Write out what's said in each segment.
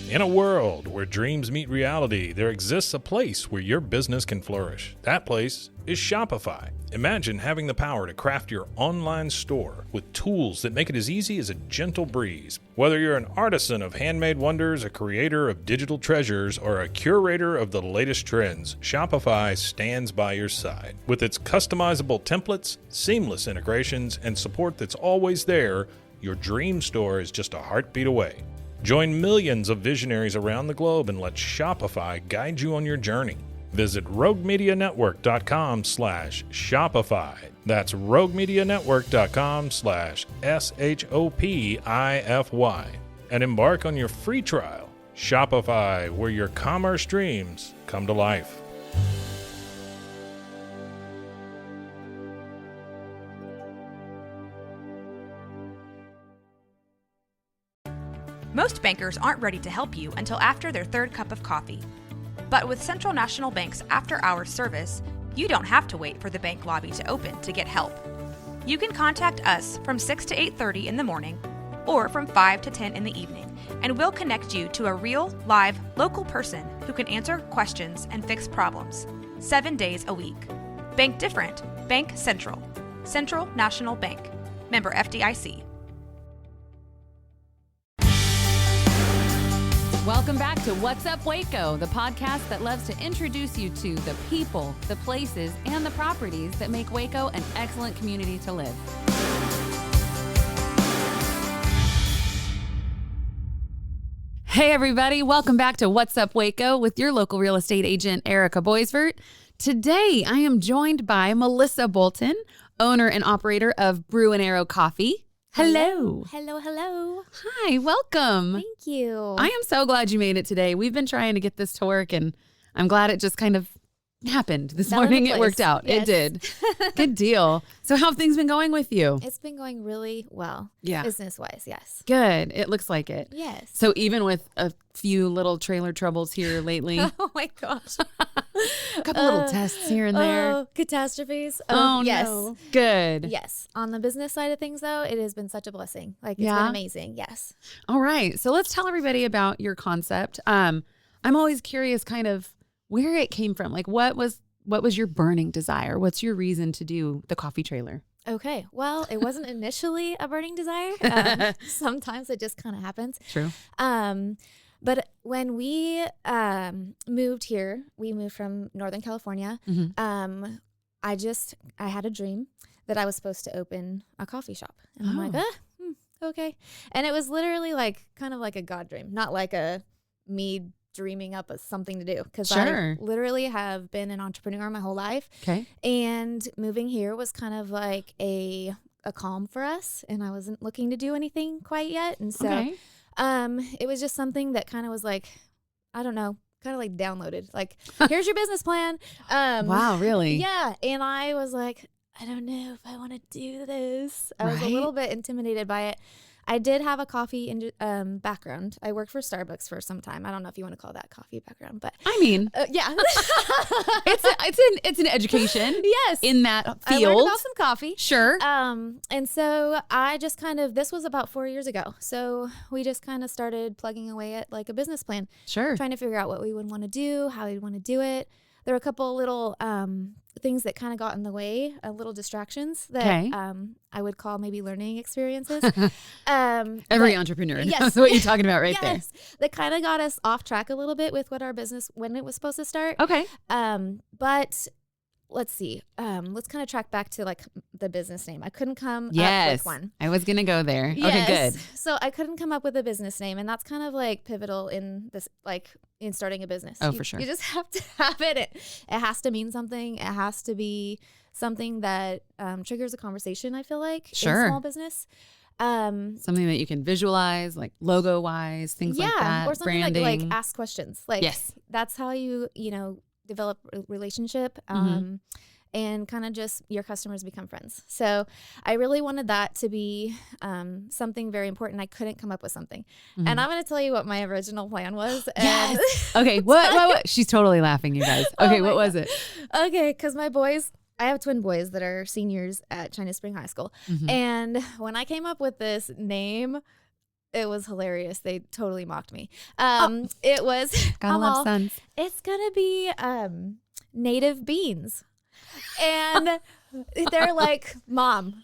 In a world where dreams meet reality, there exists a place where your business can flourish. That place is Shopify. Imagine having the power to craft your online store with tools that make it as easy as a gentle breeze. Whether you're an artisan of handmade wonders, a creator of digital treasures, or a curator of the latest trends, Shopify stands by your side. With its customizable templates, seamless integrations, and support that's always there, your dream store is just a heartbeat away. Join millions of visionaries around the globe and let Shopify guide you on your journey. Visit roguemedianetwork.com/Shopify. That's roguemedianetwork.com/SHOPIFY. And embark on your free trial. Shopify, where your commerce dreams come to life. Most bankers aren't ready to help you until after their third cup of coffee. But with Central National Bank's after-hours service, you don't have to wait for the bank lobby to open to get help. You can contact us from 6 to 8:30 in the morning or from 5 to 10 in the evening, and we'll connect you to a real, live, local person who can answer questions and fix problems 7 days a week. Bank different. Bank Central. Central National Bank. Member FDIC. Welcome back to What's Up Waco, the podcast that loves to introduce you to the people, the places, and the properties that make Waco an excellent community to live. Hey everybody, welcome back to What's Up Waco with your local real estate agent, Erica Boisvert. Today, I am joined by Melissa Bolton, owner and operator of Brew Arrow Coffee. Hello. Hello. Hi, welcome. Thank you. I am so glad you made it today. We've been trying to get this to work, and I'm glad it just kind of happened this morning. It worked out. Yes. It did. Good deal. So how have things been going with you? It's been going really well. Yeah. Business-wise, yes. Good. It looks like it. Yes. So even with a few little trailer troubles here lately, Oh my gosh. a couple little tests here and there. Oh, catastrophes. Oh, yes. no. Good. Yes. On the business side of things, though, it has been such a blessing. Like, it's Yeah? been amazing. Yes. All right. So let's tell everybody about your concept. I'm always curious kind of where it came from. Like what was your burning desire? What's your reason to do the coffee trailer? Okay. Well, it wasn't initially a burning desire. Sometimes it just kind of happens. True. But when we moved here, we moved from Northern California. Mm-hmm. I had a dream that I was supposed to open a coffee shop. And I'm like, okay. And it was literally like kind of like a God dream, not like me dreaming up something to do. Because Sure. I literally have been an entrepreneur my whole life. Okay. And moving here was kind of like a calm for us. And I wasn't looking to do anything quite yet. And so Okay. it was just something that kind of was like, I don't know, kind of like downloaded. Like, here's your business plan. Wow, really? Yeah. And I was like, I don't know if I want to do this. I was a little bit intimidated by it. I did have a coffee background. I worked for Starbucks for some time. I don't know if you want to call that coffee background, but I mean, yeah, it's an education. Yes, in that I field. learned about some coffee. Sure. And so I just this was about 4 years ago. So we just kind of started plugging away at like a business plan. Sure. Trying to figure out what we would want to do, how we'd want to do it. There were a couple little things that kind of got in the way, little distractions that I would call maybe learning experiences. Every entrepreneur knows yes. what you're talking about right yes, that kind of got us off track a little bit with what our business, when it was supposed to start. there. Okay. But let's see. Let's kind of track back to like the business name. I couldn't come up Yes. with one. I was going to go there. Yes. Okay, good. So I couldn't come up with a business name, and that's kind of like pivotal in this, like in starting a business. Oh, for sure. You just have to have it. It has to mean something. It has to be something that triggers a conversation, I feel like, Sure. in small business. Something that you can visualize, like logo wise, things like that. Or something branding. like ask questions. Like, Yes. that's how you develop a relationship. And kind of just your customers become friends. So I really wanted that to be something very important. I couldn't come up with something. And I'm going to tell you what my original plan was. Yes. Okay. What? She's totally laughing, you guys. Okay. What was it? Okay. Because my boys, I have twin boys that are seniors at China Spring High School. And when I came up with this name, It was hilarious. They totally mocked me. It was Gotta love sons. It's gonna be native beans, and they're like, "Mom,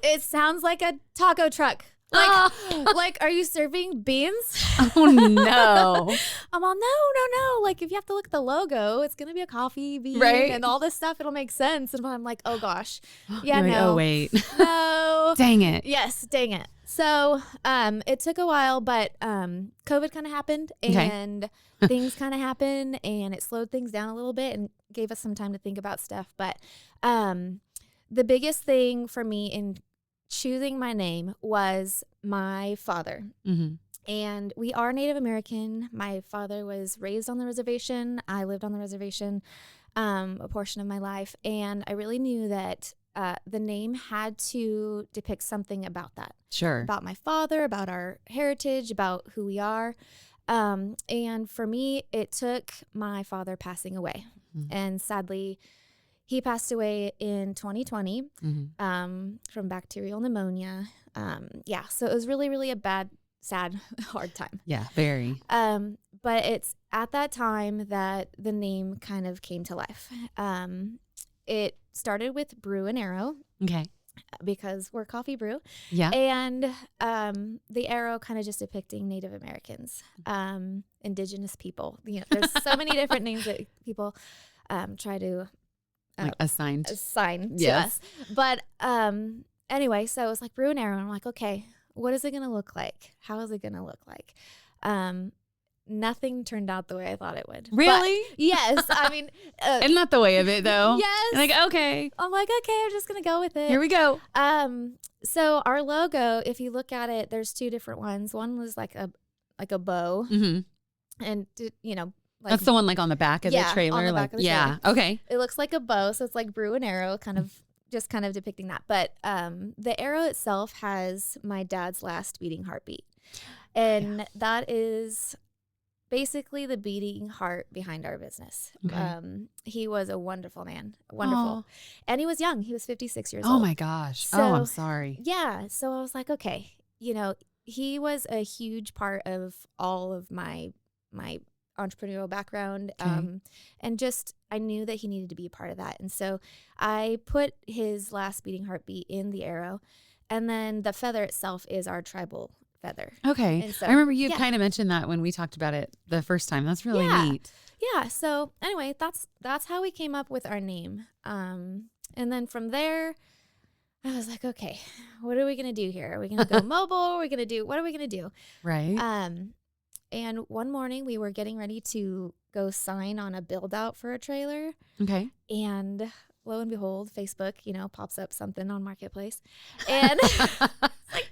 it sounds like a taco truck. Like, are you serving beans?" Oh no! I'm all, no. Like, if you have to look at the logo, it's gonna be a coffee bean and all this stuff. It'll make sense. And I'm like, oh gosh, yeah, You're like, no, oh wait, no, dang it. yes, dang it. So, it took a while, but COVID kind of happened, and things kind of happened, and it slowed things down a little bit and gave us some time to think about stuff. But the biggest thing for me in choosing my name was my father. Mm-hmm. And we are Native American. My father was raised on the reservation. I lived on the reservation a portion of my life. And I really knew that the name had to depict something about that. Sure. About my father, about our heritage, about who we are. And for me, it took my father passing away. Mm-hmm. And sadly, he passed away in 2020 from bacterial pneumonia. So it was really, really a bad, sad, hard time. Yeah, very. But it's at that time that the name kind of came to life. It started with Brew and Arrow. Okay. Because we're coffee brew. Yeah. And the arrow kind of just depicting Native Americans, indigenous people. You know, there's so many different names that people try to assign to us. But anyway, so it was like Brew and Arrow. And I'm like, okay, what is it going to look like? How is it going to look like? Nothing turned out the way I thought it would. Really? But yes. I mean, and not the way of it though. Yes. Like, okay. I'm like, okay, I'm just going to go with it. Here we go. So our logo, if you look at it, there's two different ones. One was like a bow. Mm-hmm. And, you know, like, that's the one like on the back of the trailer. On the back of the trailer. Okay. It looks like a bow. So it's like Brew and Arrow, kind of depicting that. But the arrow itself has my dad's last beating heartbeat. And that is basically the beating heart behind our business. Okay. He was a wonderful man, wonderful. Aww. And he was young. He was 56 years old. Oh my gosh. So, I'm sorry. Yeah. So I was like, okay, you know, he was a huge part of all of my entrepreneurial background. Okay. And just, I knew that he needed to be a part of that. And so I put his last beating heartbeat in the arrow. And then the feather itself is our tribal feather. Okay. So, I remember you kind of mentioned that when we talked about it the first time. That's really neat. Yeah. So anyway, that's how we came up with our name. And then from there, I was like, okay, what are we going to do here? Are we going to go mobile? What are we going to do? Right. And one morning we were getting ready to go sign on a build out for a trailer. Okay. And lo and behold, Facebook, you know, pops up something on Marketplace. And it's like,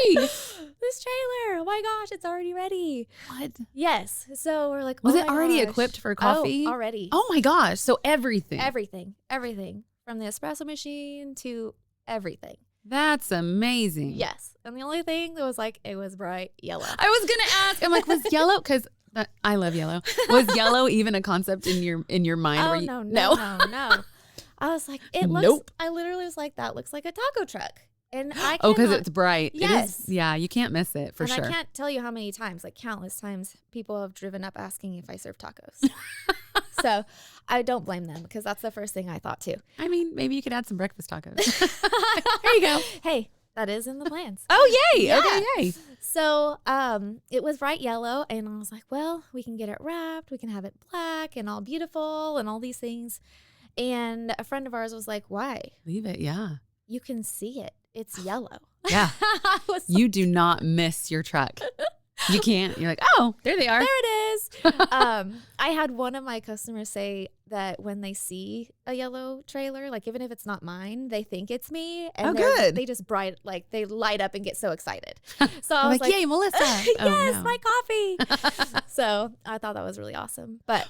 this trailer. Oh my gosh, it's already ready. What? Yes. So we're like, was it already equipped for coffee? Oh, already. Oh my gosh. So everything. Everything from the espresso machine to everything. That's amazing. Yes. And the only thing that was like, it was bright yellow. I was going to ask, I'm like, was yellow? Because I love yellow. Was yellow even a concept in your mind? Oh, no. I was like, it looks, nope. I literally was like, that looks like a taco truck. And I because it's bright. Yes. It is, yeah, you can't miss it for sure. I can't tell you how many times, like countless times, people have driven up asking if I serve tacos. So I don't blame them because that's the first thing I thought too. I mean, maybe you could add some breakfast tacos. There you go. Hey, that is in the plans. Oh, yay. Yeah. Okay, yay. So it was bright yellow and I was like, well, we can get it wrapped. We can have it black and all beautiful and all these things. And a friend of ours was like, why? Leave it, yeah. You can see it. It's yellow. Yeah. You do not miss your truck. You can't. You're like, oh, there they are. There it is. I had one of my customers say that when they see a yellow trailer, like even if it's not mine, they think it's me. And good. They just they light up and get so excited. So I was like, yay, Melissa. Yes, my coffee. So I thought that was really awesome. But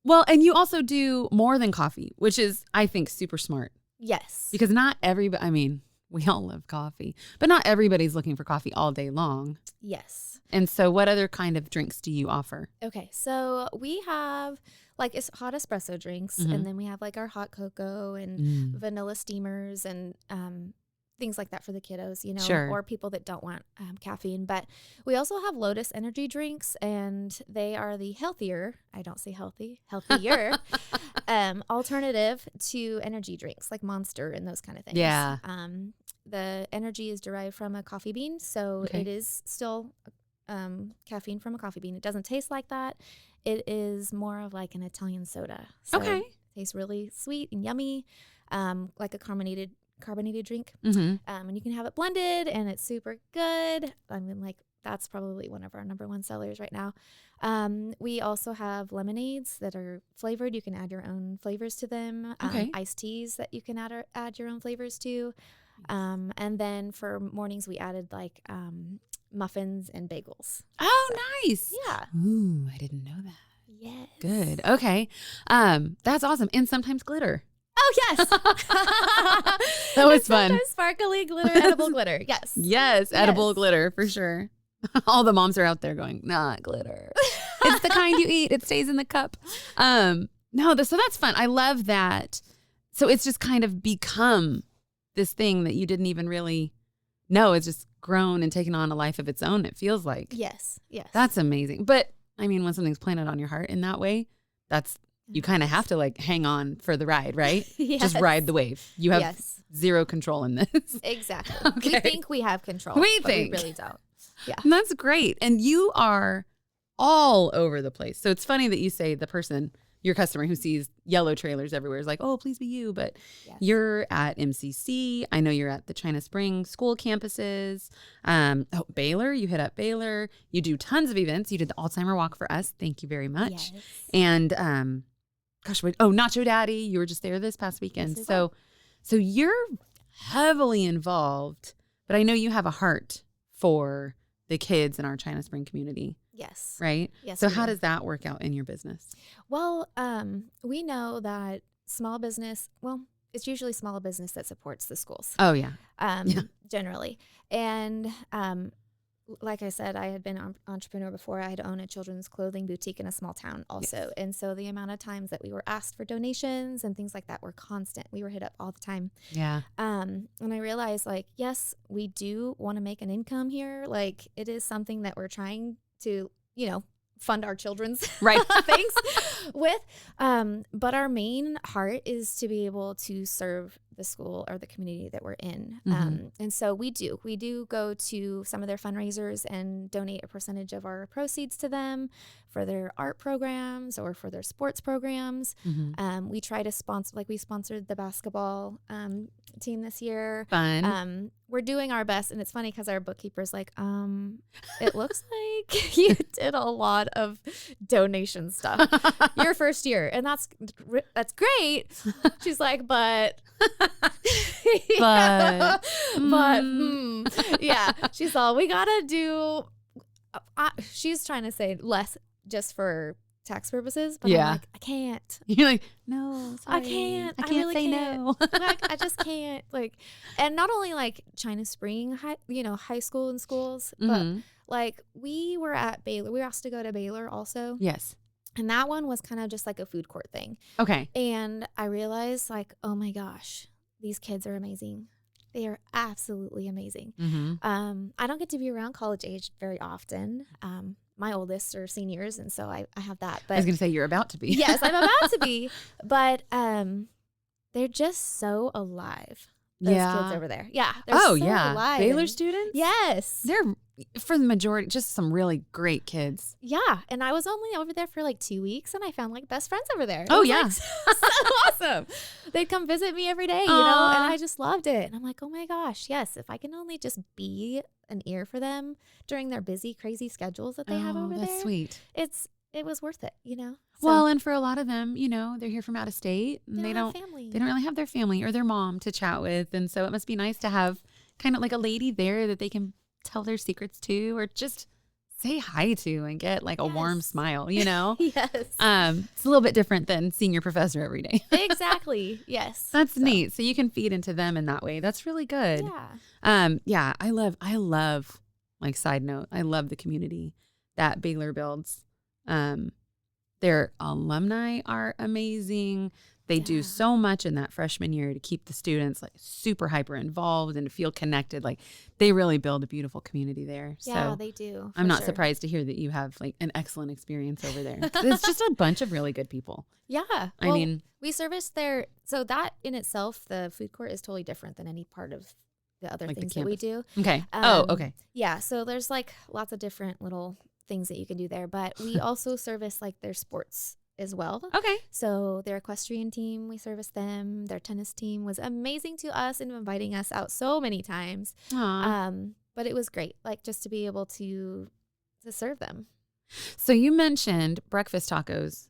well, and you also do more than coffee, which is, I think, super smart. Yes. Because not everybody, I mean, we all love coffee, but not everybody's looking for coffee all day long. Yes. And so what other kind of drinks do you offer? Okay. So we have like hot espresso drinks, and then we have like our hot cocoa and vanilla steamers and things like that for the kiddos, you know, Sure. or people that don't want caffeine. But we also have Lotus energy drinks, and they are the healthier, I don't say healthy, healthier alternative to energy drinks like Monster and those kind of things. Yeah. The energy is derived from a coffee bean, so Okay. it is still caffeine from a coffee bean. It doesn't taste like that. It is more of like an Italian soda. So Okay. it tastes really sweet and yummy, like a carbonated drink. Mm-hmm. And you can have it blended, and it's super good. I mean, like, that's probably one of our number one sellers right now. We also have lemonades that are flavored. You can add your own flavors to them. Okay. Iced teas that you can add your own flavors to. And then for mornings, we added like muffins and bagels. Oh, nice. Yeah. Ooh, I didn't know that. Yes. Good. Okay. That's awesome. And sometimes glitter. Oh, yes. That was fun. Sometimes sparkly glitter, edible glitter. Yes. Yes, edible Yes. glitter for sure. All the moms are out there going, not glitter. It's the kind you eat. It stays in the cup. So that's fun. I love that. So it's just kind of become this thing that you didn't even really know. It's just grown and taken on a life of its own, it feels like. Yes. Yes. That's amazing. But I mean, when something's planted on your heart in that way, you kind of have to like hang on for the ride, right? Yes. Just ride the wave. You have Yes. zero control in this. Exactly. Okay. We think we have control. We but think. we really don't. Yeah. And that's great. And you are all over the place. So it's funny that you say your customer who sees yellow trailers everywhere is like, oh, please be you. But Yes. you're at MCC. I know you're at the China Spring school campuses. Baylor, you hit up Baylor. You do tons of events. You did the Alzheimer walk for us. Thank you very much. Yes. And Nacho Daddy, you were just there this past weekend. Yes, we were. So you're heavily involved, but I know you have a heart for the kids in our China Spring community, Yes. right? Yes. So we how do. does that work out in your business? Well, we know that small business, it's usually small business that supports the schools, Oh, yeah. Yeah. generally. And like I said, I had been an entrepreneur before. I had owned a children's clothing boutique in a small town also. Yes. And so the amount of times that we were asked for donations and things like that were constant. We were hit up all the time. Yeah. And I realized, like, yes, we do want to make an income here. Like, it is something that we're trying to, fund our children's Right. things with. But our main heart is to be able to serve the school or the community that we're in. Mhm. And so we do go to some of their fundraisers and donate a percentage of our proceeds to them for their art programs or for their sports programs. Mhm. We try to sponsor, like we sponsored the basketball team this year. Fun. We're doing our best, and it's funny because our bookkeeper's like, it looks like you did a lot of donation stuff your first year, and that's great. She's like, but yeah, she's all, we gotta do. She's trying to say less just for tax purposes, but Yeah. I'm like, I can't. You're like, no, I sorry. can't. I I can't really say can't. no. Like, I just can't. Like, and not only like China Spring, high school and schools, but Mhm. like we were at Baylor. We were asked to go to Baylor also, Yes. and that one was kind of just like a food court thing. Okay. And I realized, like, oh my gosh, these kids are amazing. They are absolutely amazing. Mm-hmm. I don't get to be around college age very often. My oldest are seniors, and so I have that. But I was going to say you're about to be. yes, I'm about to be. But they're just so alive. Those kids over there. Yeah. They're so alive. Baylor and- students? Yes. They're, for the majority, just some really great kids. Yeah. And I was only over there for like 2 weeks, and I found like best friends over there. It Oh, was, yeah. like, so awesome. They'd come visit me every day, and Aw. I just loved it. And I'm like, oh my gosh, yes, if I can only just be an ear for them during their busy, crazy schedules that they have over that's there. sweet. It was worth it, So, Well, and for a lot of them, they're here from out of state and they they don't don't have family. they don't really have their family or their mom to chat with. And so it must be nice to have kind of like a lady there that they can tell their secrets to or just say hi to and get like a warm Yes. smile, Yes. It's a little bit different than seeing your professor every day. Exactly. Yes. That's So, neat. So you can feed into them in that way. That's really good. Yeah. I love, like, side note, I love the community that Baylor builds. Their alumni are amazing. They do so much in that freshman year to keep the students like super hyper involved and to feel connected. Like they really build a beautiful community there. Yeah, so they do. I'm not surprised to hear that you have like an excellent experience over there. It's just a bunch of really good people. Yeah. I mean, we service there. So that in itself, the food court is totally different than any part of the other like things that we do. Okay. Okay. Yeah. So there's like lots of different little things that you can do there, but we also service like their sports as well. Okay. So their equestrian team, we service them. Their tennis team was amazing to us and inviting us out so many times. But it was great, like just to be able to serve them. So you mentioned breakfast tacos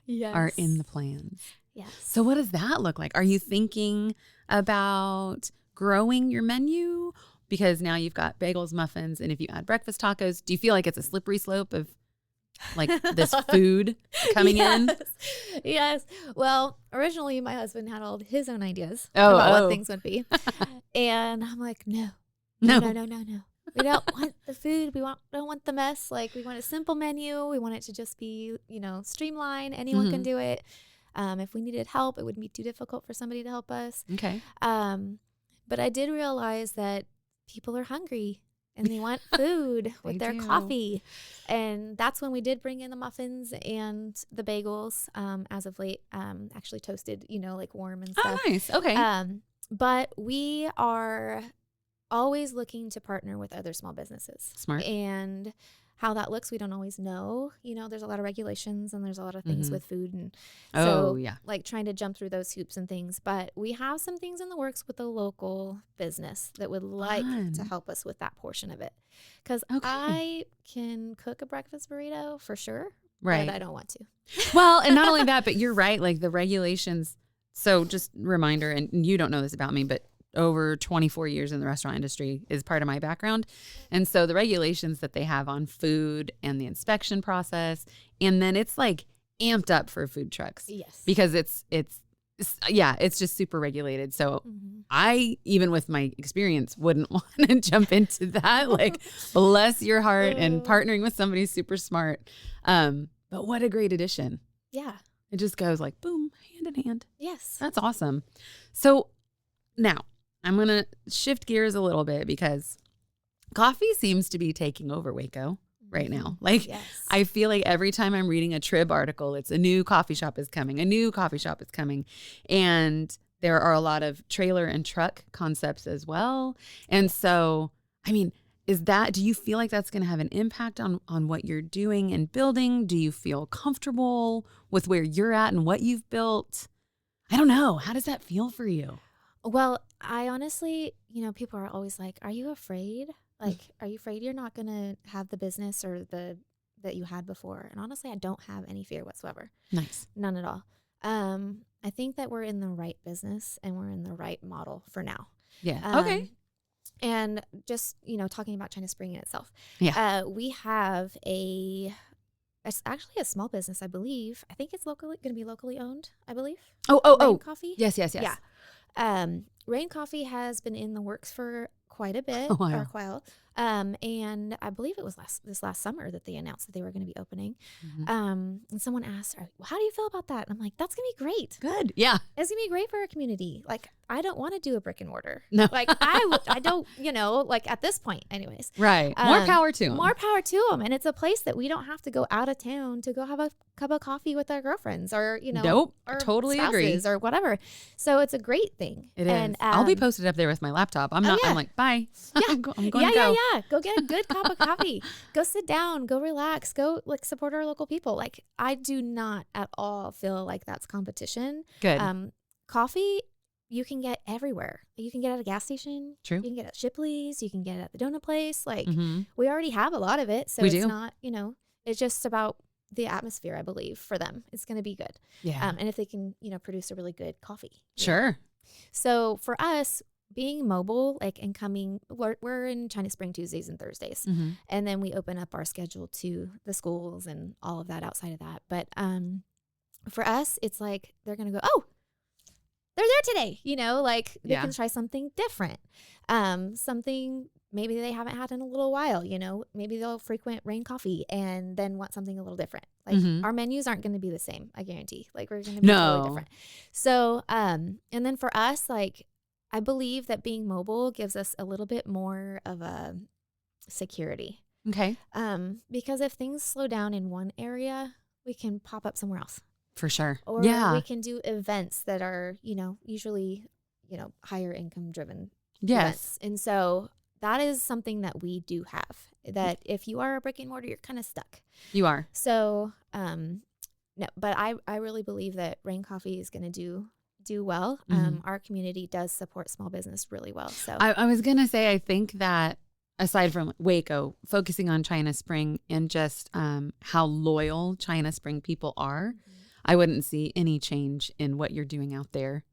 Yes. are in the plans. Yes. So what does that look like? Are you thinking about growing your menu? Because now you've got bagels, muffins, and if you add breakfast tacos, do you feel like it's a slippery slope of like this food coming in? Yes. Well, originally my husband had all his own ideas about what things would be. And I'm like, no. We don't want the food. Don't want the mess. Like we want a simple menu. We want it to just be, streamlined. Anyone can do it. If we needed help, it wouldn't be too difficult for somebody to help us. Okay. But I did realize that people are hungry and they want food with their coffee. And that's when we did bring in the muffins and the bagels, as of late, actually toasted, like warm and stuff. Oh, nice. Okay. But we are always looking to partner with other small businesses. Smart. And how that looks, we don't always know. There's a lot of regulations and there's a lot of things with food. And so like trying to jump through those hoops and things. But we have some things in the works with a local business that would like to help us with that portion of it. Because I can cook a breakfast burrito for sure, but I don't want to. Well, and not only that, but you're right. Like the regulations. So just reminder, and you don't know this about me, but over 24 years in the restaurant industry is part of my background. And so the regulations that they have on food and the inspection process, and then it's like amped up for food trucks. Yes. Because it's just super regulated. So I, even with my experience, wouldn't want to jump into that. Like, bless your heart and partnering with somebody super smart. But what a great addition. Yeah. It just goes like, boom, hand in hand. Yes. That's awesome. So now I'm going to shift gears a little bit because coffee seems to be taking over Waco right now. Like, I feel like every time I'm reading a Trib article, it's a new coffee shop is coming, a new coffee shop is coming. And there are a lot of trailer and truck concepts as well. And so, I mean, do you feel like that's going to have an impact on what you're doing and building? Do you feel comfortable with where you're at and what you've built? I don't know. How does that feel for you? Well, I honestly, people are always like, are you afraid? Like, are you afraid you're not going to have the business or that you had before? And honestly, I don't have any fear whatsoever. Nice. None at all. I think that we're in the right business and we're in the right model for now. Yeah. Okay. And just, talking about China Spring in itself. Yeah. We have it's actually a small business, I believe. I think it's going to be locally owned, I believe. Oh. Coffee? Yes. Yeah. Rain Coffee has been in the works for quite a bit, or a while. And I believe it was this last summer that they announced that they were going to be opening. And someone asked, how do you feel about that? And I'm like, that's going to be great. Good. Yeah. It's going to be great for our community. Like, I don't want to do a brick and mortar. No. Like, I don't, like at this point anyways. Right. More power to them. More power to them. And it's a place that we don't have to go out of town to go have a cup of coffee with our girlfriends or, Nope. or totally agree. or whatever. So it's a great thing. It is. I'll be posted up there with my laptop. I'm like, bye. Yeah. I'm going to go. Yeah. Go get a good cup of coffee. Go sit down. Go relax. Go support our local people. Like, I do not at all feel like that's competition. Good. Coffee you can get everywhere. You can get at a gas station. True. You can get at Shipley's. You can get it at the donut place. Like, we already have a lot of it. So it's not, it's just about the atmosphere, I believe, for them. It's going to be good. Yeah. And if they can, produce a really good coffee. Sure. So for us, being mobile, and coming, we're in China Spring Tuesdays and Thursdays. And then we open up our schedule to the schools and all of that outside of that. But for us, it's like they're going to go, oh, they're there today, like they Yeah. can try something different. Something maybe they haven't had in a little while, maybe they'll frequent Rain Coffee and then want something a little different. Like our menus aren't going to be the same, I guarantee. Like we're going to be totally different. So, and then for us, like I believe that being mobile gives us a little bit more of a security. Okay. Because if things slow down in one area, we can pop up somewhere else. For sure. Or we can do events that are, usually, higher income driven events. And so that is something that we do have, that if you are a brick and mortar, you're kind of stuck. You are. So, no, but I really believe that Rain Coffee is going to do well. Our community does support small business really well. So I was going to say, I think that aside from Waco, focusing on China Spring and just how loyal China Spring people are, I wouldn't see any change in what you're doing out there.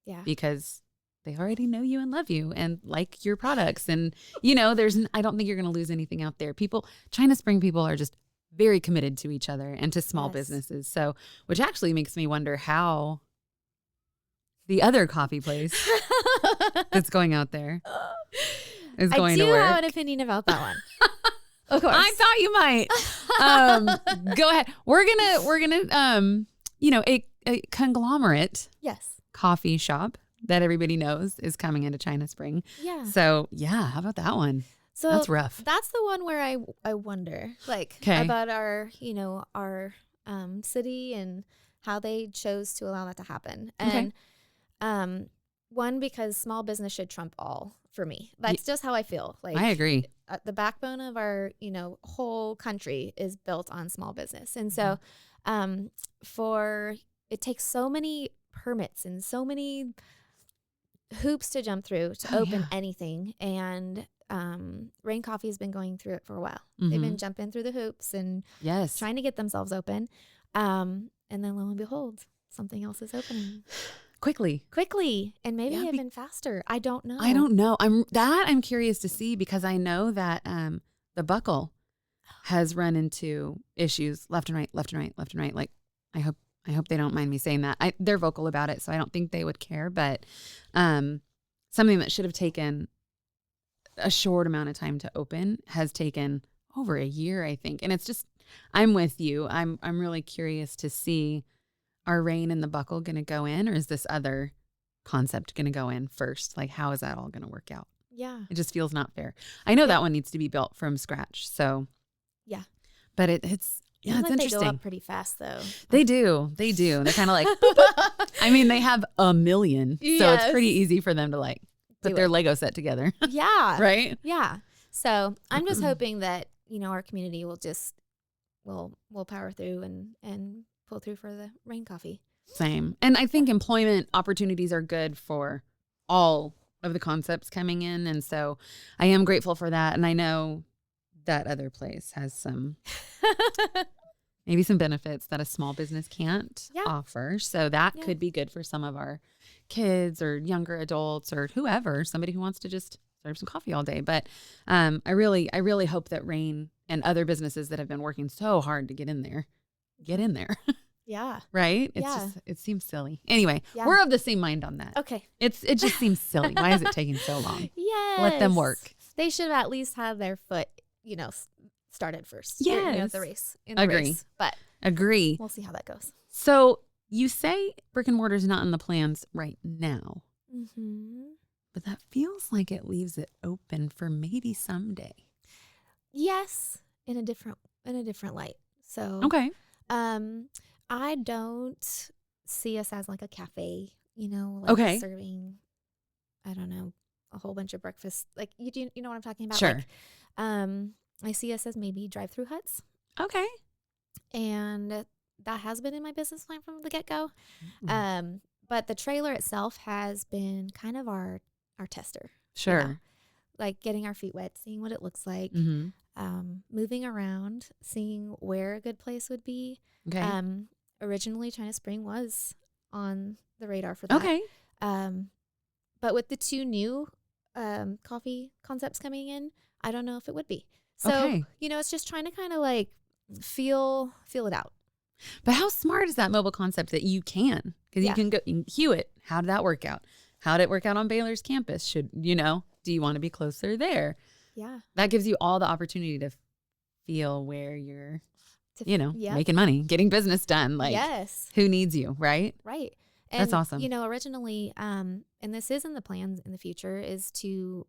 Yeah. Because they already know you and love you and like your products. And, I don't think you're going to lose anything out there. China Spring people are just very committed to each other and to small businesses. So, which actually makes me wonder how the other coffee place that's going out there is going to work. I do have an opinion about that one. Of course. I thought you might. Go ahead. We're gonna a conglomerate coffee shop that everybody knows is coming into China Spring. Yeah. So how about that one? So that's rough. That's the one where I wonder about our city and how they chose to allow that to happen. And one, because small business should trump all for me. That's just how I feel. Like I agree. The backbone of our, whole country is built on small business. And so it takes so many permits and so many hoops to jump through to open anything. And Rain Coffee has been going through it for a while. They've been jumping through the hoops and trying to get themselves open. And then lo and behold, something else is opening. Quickly. And maybe even faster. I don't know. I'm curious to see, because I know that the Buckle has run into issues left and right. Like I hope they don't mind me saying that. They're vocal about it, so I don't think they would care. But something that should have taken a short amount of time to open has taken over a year, I think. And it's just, I'm with you. I'm really curious to see, are Rain and the Buckle going to go in, or is this other concept going to go in first? Like, how is that all going to work out? Yeah. It just feels not fair. I know that one needs to be built from scratch. So yeah. But it's interesting. They go up pretty fast, though. They do. They're kind of like, boop, boop. I mean, they have 1 million. So it's pretty easy for them to put their Lego set together. Yeah. Right? Yeah. So I'm just hoping that, our community will just, will power through and pull through for the Rain Coffee. Same. And I think employment opportunities are good for all of the concepts coming in. And so I am grateful for that. And I know that other place has maybe some benefits that a small business can't offer. So that could be good for some of our kids or younger adults or whoever, somebody who wants to just serve some coffee all day. But I really hope that Rain and other businesses that have been working so hard to get in there. Yeah. Right? It seems silly. Anyway, we're of the same mind on that. Okay. It just seems silly. Why is it taking so long? Yes. Let them work. They should at least have their foot, started first. Yes. The race. Agree. But agree. We'll see how that goes. So you say brick and mortar is not in the plans right now. But that feels like it leaves it open for maybe someday. Yes. In a different light. So okay. I don't see us as like a cafe, serving, I don't know, a whole bunch of breakfast. Like you know what I'm talking about? Sure. I see us as maybe drive-through huts. Okay. And that has been in my business plan from the get-go. But the trailer itself has been kind of our tester. Sure. Like getting our feet wet, seeing what it looks like, moving around, seeing where a good place would be. Okay. Originally, China Spring was on the radar for that. Okay. But with the 2 new coffee concepts coming in, I don't know if it would be. So, it's just trying to kind of feel it out. But how smart is that mobile concept that you can? Because you can go, Hewitt How did that work out? How did it work out on Baylor's campus? Do you want to be closer there? Yeah. That gives you all the opportunity to feel where you're, Yep. making money, getting business done. Like, yes. who needs you, right? Right. That's And, awesome. Originally, and this is in the plans in the future, is to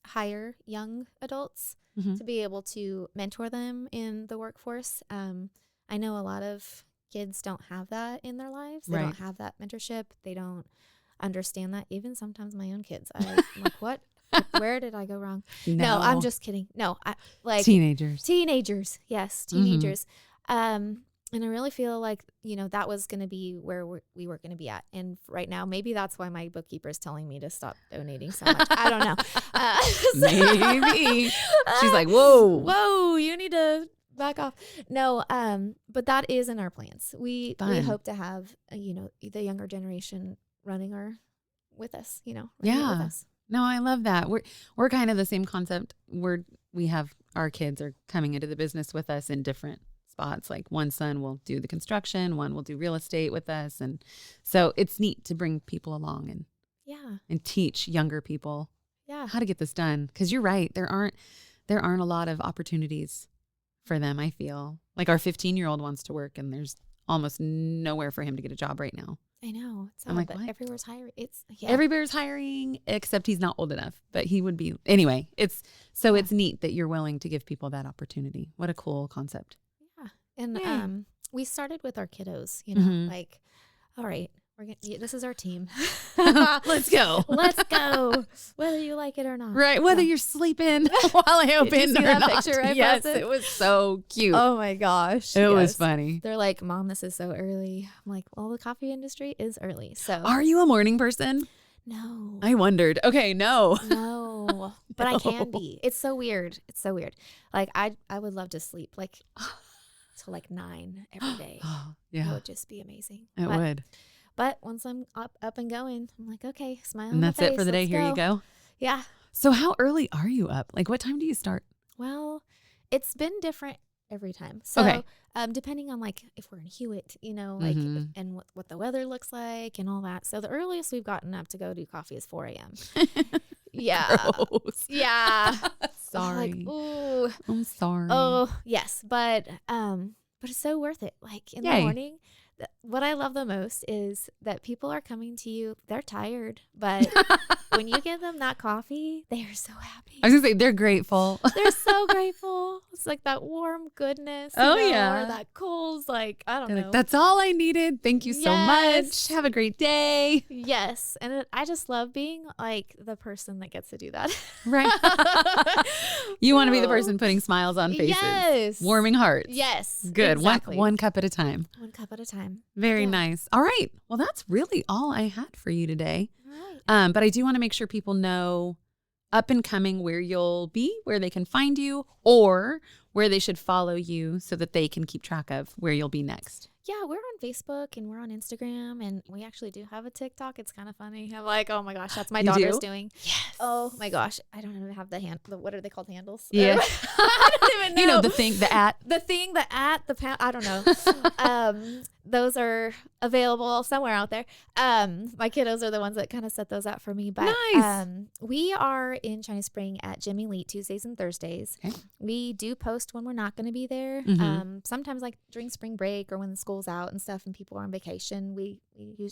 hire young adults Mhm. to be able to mentor them in the workforce. I know a lot of kids don't have that in their lives. They Right. don't have that mentorship. They don't understand that. Even sometimes my own kids. I'm like, what? Where did I go wrong? No, I'm just kidding. No, Teenagers. Teenagers. Yes, teenagers. And I really feel like, that was going to be where we were going to be at. And right now, maybe that's why my bookkeeper is telling me to stop donating so much. I don't know. Maybe. She's like, whoa, you need to back off. No, but that is in our plans. We hope to have, the younger generation running with us, running it with us. No, I love that. We're kind of the same concept. We have our kids are coming into the business with us in different spots. Like one son will do the construction, one will do real estate with us, and so it's neat to bring people along and teach younger people how to get this done. Because you're right, there aren't a lot of opportunities for them. I feel like our 15-year-old wants to work, and there's almost nowhere for him to get a job right now. I know. It's I'm like, but what? everywhere's hiring. Everywhere's hiring, except he's not old enough, but he would be anyway. It's neat that you're willing to give people that opportunity. What a cool concept. Yeah. And Yay. we started with our kiddos, Mhm. all right, this is our team. Let's go. Let's go. Whether you like it or not. Right. Whether you're sleeping while I open Did you see or that not. picture I yes, posted? it was so cute. Oh my gosh. It was funny. They're like, Mom, this is so early. I'm like, well, the coffee industry is early. So Are you a morning person? no. I wondered. Okay, no. No. But I can be. It's so weird. Like I would love to sleep till 9 every day. Oh, That yeah. would just be amazing. It would. But once I'm up and going, I'm like, okay, smile. And that's it for the day. Here you go. Yeah. So how early are you up? Like what time do you start? Well, it's been different every time. So, Okay. Depending on if we're in Hewitt, Mhm. and what the weather looks like and all that. So the earliest we've gotten up to go do coffee is 4 a.m. Yeah. Gross. Yeah. Sorry. Like, ooh. I'm sorry. Oh, yes. But it's so worth it. In the Yay. morning, what I love the most is that people are coming to you. They're tired, but when you give them that coffee, they are so happy. I was gonna say they're grateful. They're so grateful. It's like that warm goodness. Yeah. Or that cold, I don't They're know. like, that's all I needed. Thank you so Yes. much. Have a great day. Yes. And I just love being the person that gets to do that. Right. You want to be the person putting smiles on faces. Yes. Warming hearts. Yes. Good. Exactly. One cup at a time. One cup at a time. Very Yeah. nice. All right. Well, that's really all I had for you today. All right. But I do want to make sure people know up and coming where you'll be, where they can find you, or where they should follow you so that they can keep track of where you'll be next. Yeah, we're on Facebook and we're on Instagram, and we actually do have a TikTok. It's kind of funny. I'm like, oh my gosh, that's my You daughter's do? doing. Yes. Oh my gosh, I don't even have what are they called, handles? Yeah. I don't even know. You know, the thing, the at. The thing, the at, the pound, I don't know. Those are available somewhere out there. My kiddos are the ones that kind of set those out for me. But Nice. we are in China Spring at Jimmy Lee Tuesdays and Thursdays. Okay. We do post when we're not going to be there. Mhm. Sometimes during spring break or when the school's out and stuff and people are on vacation, we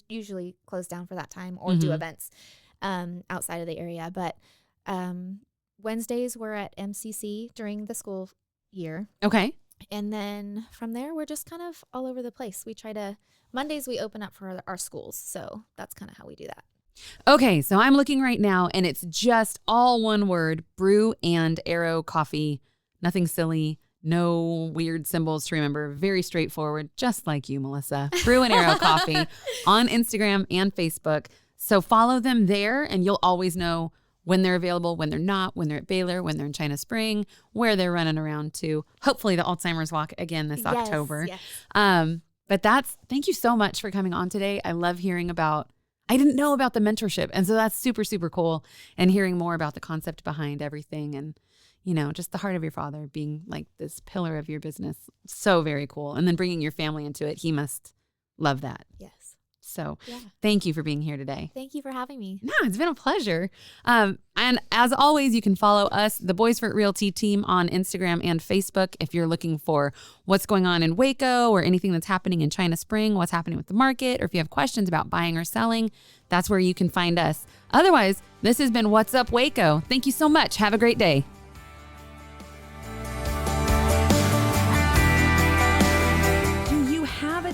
usually close down for that time or do Mhm. events outside of the area. But Wednesdays we're at MCC during the school year. Okay. And then from there, we're just kind of all over the place. Mondays we open up for our schools. So that's kind of how we do that. Okay, so I'm looking right now, and it's just all one word, Brew and Arrow Coffee. Nothing silly, no weird symbols to remember. Very straightforward, just like you, Melissa. Brew and Arrow Coffee on Instagram and Facebook. So follow them there, and you'll always know when they're available, when they're not, when they're at Baylor, when they're in China Spring, where they're running around to. Hopefully the Alzheimer's Walk again this October. Yes. But thank you so much for coming on today. I love hearing I didn't know about the mentorship. And so that's super, super cool. And hearing more about the concept behind everything and, just the heart of your father being like this pillar of your business. So very cool. And then bringing your family into it. He must love that. Yes. So Yeah. thank you for being here today. Thank you for having me. No, it's been a pleasure. And as always, you can follow us, the Boisvert Realty team, on Instagram and Facebook if you're looking for what's going on in Waco or anything that's happening in China Spring, what's happening with the market, or if you have questions about buying or selling, that's where you can find us. Otherwise, this has been What's Up Waco. Thank you so much. Have a great day.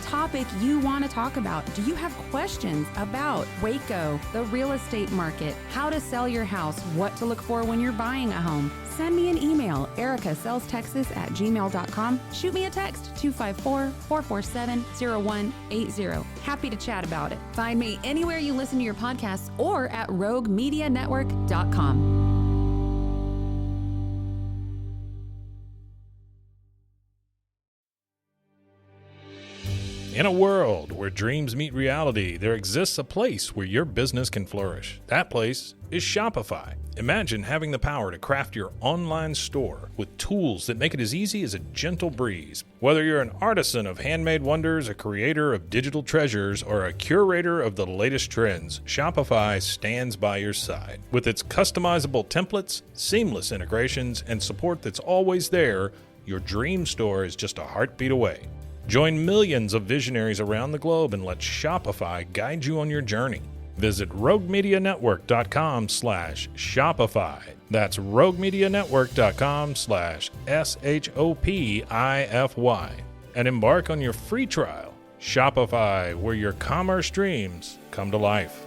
Topic you want to talk about? Do you have questions about Waco, the real estate market, how to sell your house, what to look for when you're buying a home? Send me an email, ericasellstexas@gmail.com. Shoot me a text, 254-447-0180. Happy to chat about it. Find me anywhere you listen to your podcasts or at roguemedianetwork.com. In a world where dreams meet reality, there exists a place where your business can flourish. That place is Shopify. Imagine having the power to craft your online store with tools that make it as easy as a gentle breeze. Whether you're an artisan of handmade wonders, a creator of digital treasures, or a curator of the latest trends, Shopify stands by your side. With its customizable templates, seamless integrations, and support that's always there, your dream store is just a heartbeat away. Join millions of visionaries around the globe and let Shopify guide you on your journey. Visit roguemedianetwork.com/Shopify. That's roguemedianetwork.com/SHOPIFY. And embark on your free trial. Shopify, where your commerce dreams come to life.